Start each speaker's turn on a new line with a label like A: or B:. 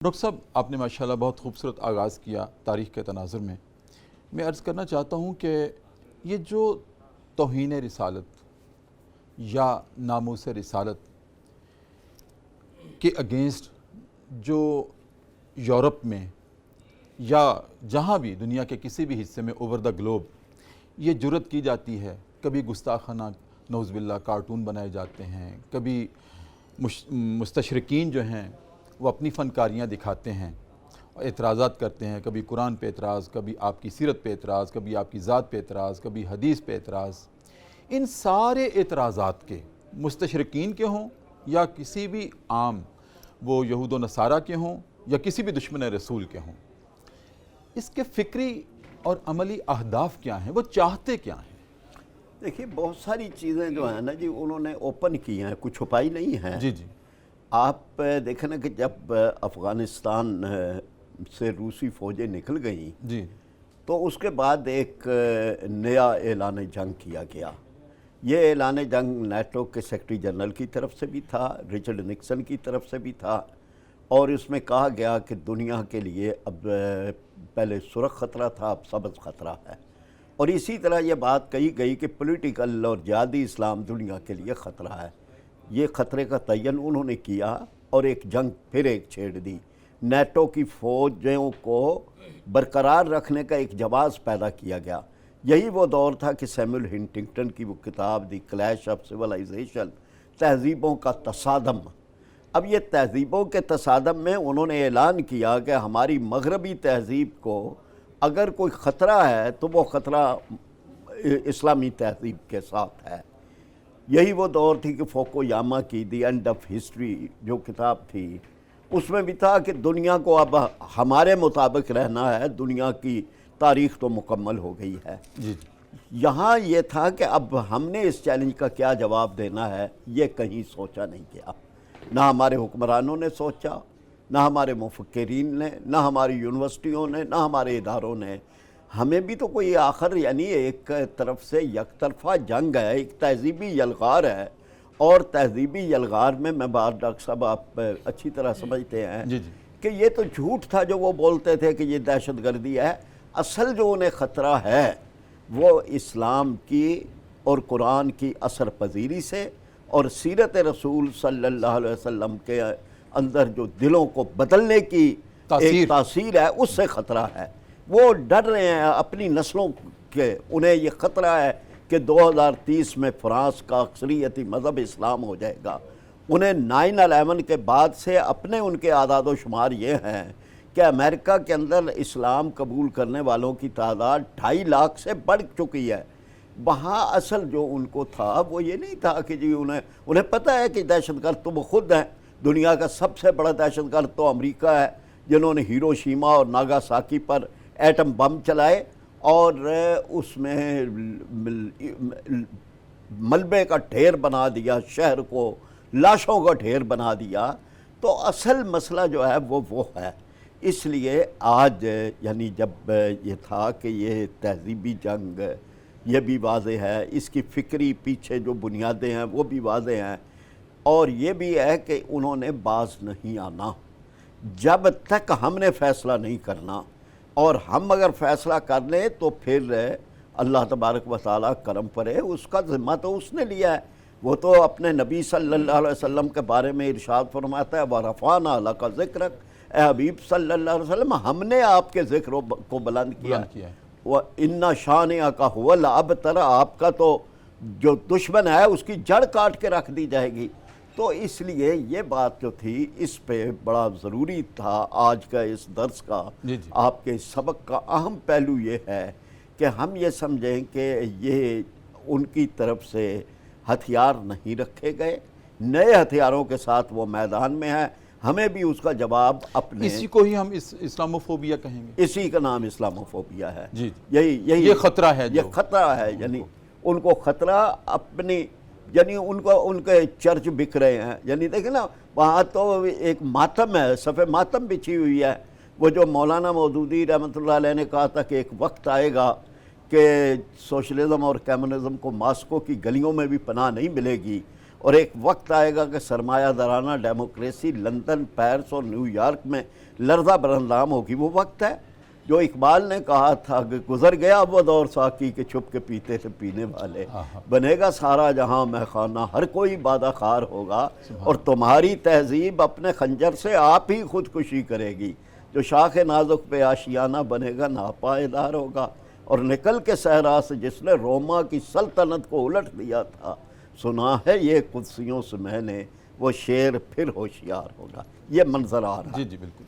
A: Doctor صاحب آپ نے ماشاءاللہ بہت خوبصورت آغاز کیا تاریخ کے تناظر میں عرض کرنا چاہتا ہوں کہ یہ جو توہین رسالت یا ناموس رسالت کے اگینسٹ جو یورپ میں یا جہاں بھی دنیا کے کسی بھی حصے میں اوور دا گلوب یہ جرت کی جاتی ہے، کبھی گستاخانہ نعوذ باللہ کارٹون بنائے جاتے ہیں، کبھی مستشرقین جو ہیں وہ اپنی فنکاریاں دکھاتے ہیں، اعتراضات کرتے ہیں، کبھی قرآن پہ اعتراض، کبھی آپ کی سیرت پہ اعتراض، کبھی آپ کی ذات پہ اعتراض، کبھی حدیث پہ اعتراض۔ ان سارے اعتراضات کے مستشرقین کے ہوں یا کسی بھی عام وہ یہود و نصارہ کے ہوں یا کسی بھی دشمن رسول کے ہوں، اس کے فکری اور عملی اہداف کیا ہیں؟ وہ چاہتے کیا ہیں؟
B: دیکھیے بہت ساری چیزیں جو ہیں نا جی انہوں نے اوپن کی ہیں، کچھ چھپائی نہیں ہیں۔
A: جی جی
B: آپ دیکھیں نا کہ جب افغانستان سے روسی فوجیں نکل گئیں
A: جی
B: تو اس کے بعد ایک نیا اعلان جنگ کیا گیا۔ یہ اعلان جنگ نیٹو کے سیکرٹری جنرل کی طرف سے بھی تھا، رچرڈ نکسن کی طرف سے بھی تھا، اور اس میں کہا گیا کہ دنیا کے لیے اب پہلے سرخ خطرہ تھا، اب سبز خطرہ ہے، اور اسی طرح یہ بات کہی گئی کہ پولیٹیکل اور جہادی اسلام دنیا کے لیے خطرہ ہے۔ یہ خطرے کا تعین انہوں نے کیا اور ایک جنگ پھر ایک چھیڑ دی۔ نیٹو کی فوجوں کو برقرار رکھنے کا ایک جواز پیدا کیا گیا۔ یہی وہ دور تھا کہ سیموئل ہنٹنگٹن کی وہ کتاب دی کلیش آف سویلائزیشن، تہذیبوں کا تصادم۔ اب یہ تہذیبوں کے تصادم میں انہوں نے اعلان کیا کہ ہماری مغربی تہذیب کو اگر کوئی خطرہ ہے تو وہ خطرہ اسلامی تہذیب کے ساتھ ہے۔ یہی وہ دور تھی کہ فوکویاما کی دی اینڈ آف ہسٹری جو کتاب تھی، اس میں بھی تھا کہ دنیا کو اب ہمارے مطابق رہنا ہے، دنیا کی تاریخ تو مکمل ہو گئی ہے۔
A: جی
B: یہاں یہ تھا کہ اب ہم نے اس چیلنج کا کیا جواب دینا ہے، یہ کہیں سوچا نہیں گیا۔ نہ ہمارے حکمرانوں نے سوچا، نہ ہمارے مفکرین نے، نہ ہماری یونیورسٹیوں نے، نہ ہمارے اداروں نے۔ ہمیں بھی تو کوئی آخر یعنی ایک طرف سے یک طرفہ جنگ ہے، ایک تہذیبی یلغار ہے، اور تہذیبی یلغار میں بات ڈاکٹر صاحب آپ اچھی طرح سمجھتے ہیں
A: جی جی
B: کہ یہ تو جھوٹ تھا جو وہ بولتے تھے کہ یہ دہشت گردی ہے۔ اصل جو انہیں خطرہ ہے وہ اسلام کی اور قرآن کی اثر پذیری سے اور سیرت رسول صلی اللہ علیہ وسلم کے اندر جو دلوں کو بدلنے کی ایک تاثیر ہے، اس سے خطرہ ہے۔ وہ ڈر رہے ہیں اپنی نسلوں کے، انہیں یہ خطرہ ہے کہ 2030 میں فرانس کا اکثریتی مذہب اسلام ہو جائے گا۔ انہیں 9/11 کے بعد سے اپنے ان کے اعداد و شمار یہ ہیں کہ امریکہ کے اندر اسلام قبول کرنے والوں کی تعداد 2.5 لاکھ سے بڑھ چکی ہے۔ وہاں اصل جو ان کو تھا وہ یہ نہیں تھا کہ جی انہیں پتہ ہے کہ دہشت گرد تو وہ خود ہیں، دنیا کا سب سے بڑا دہشت گرد تو امریکہ ہے، جنہوں نے ہیروشیما اور ناگاساکی پر ایٹم بم چلائے اور اس میں ملبے کا ڈھیر بنا دیا، شہر کو لاشوں کا ڈھیر بنا دیا۔ تو اصل مسئلہ جو ہے وہ ہے۔ اس لیے آج یعنی جب یہ تھا کہ یہ تہذیبی جنگ یہ بھی واضح ہے، اس کی فکری پیچھے جو بنیادیں ہیں وہ بھی واضح ہیں، اور یہ بھی ہے کہ انہوں نے باز نہیں آنا جب تک ہم نے فیصلہ نہیں کرنا، اور ہم اگر فیصلہ کر لیں تو پھر اللہ تبارک و تعالیٰ کرم کرے، اس کا ذمہ تو اس نے لیا ہے۔ وہ تو اپنے نبی صلی اللہ علیہ وسلم کے بارے میں ارشاد فرماتا ہے وَرَفَعْنَا لَكَ ذِكْرَكَ، اے حبیب صلی اللہ علیہ وسلم ہم نے آپ کے ذکر کو بلند کیا۔ وَإِنَّ شَانِئَكَ هُوَ الْأَبْتَرُ، آپ کا تو جو دشمن ہے اس کی جڑ کاٹ کے رکھ دی جائے گی۔ تو اس لیے یہ بات جو تھی اس پہ بڑا ضروری تھا آج کا اس درس کا، آپ کے سبق کا اہم پہلو یہ ہے کہ ہم یہ سمجھیں کہ یہ ان کی طرف سے ہتھیار نہیں رکھے گئے، نئے ہتھیاروں کے ساتھ وہ میدان میں ہے، ہمیں بھی اس کا جواب اپنے،
A: اسی کو ہی ہم اسلاموفوبیا کہیں گے،
B: اسی کا نام اسلاموفوبیا ہے۔
A: جی
B: یہی
A: یہ خطرہ ہے،
B: یہ خطرہ ہے، یعنی ان کو خطرہ اپنی، یعنی ان کے چرچ بک رہے ہیں۔ یعنی دیکھیں نا وہاں تو ایک ماتم ہے، صفحہ ماتم بچھی ہوئی ہے، وہ جو مولانا مودودی رحمۃ اللہ علیہ نے کہا تھا کہ ایک وقت آئے گا کہ سوشلزم اور کمیونزم کو ماسکو کی گلیوں میں بھی پناہ نہیں ملے گی، اور ایک وقت آئے گا کہ سرمایہ دارانہ ڈیموکریسی لندن، پیرس اور نیو یارک میں لرزہ براندام ہوگی، وہ وقت ہے جو اقبال نے کہا تھا کہ گزر گیا وہ دور ساقی کے چھپ کے پیتے تھے پینے والے، بنے گا سارا جہاں میخانہ، ہر کوئی بادہ خار ہوگا، اور تمہاری تہذیب اپنے خنجر سے آپ ہی خودکشی کرے گی، جو شاخ نازک پہ آشیانہ بنے گا ناپائیدار ہوگا، اور نکل کے صحرا سے جس نے روما کی سلطنت کو الٹ دیا تھا، سنا ہے یہ قدسیوں سے میں نے، وہ شیر پھر ہوشیار ہوگا۔ یہ منظر آ رہا ہے۔
A: جی بالکل۔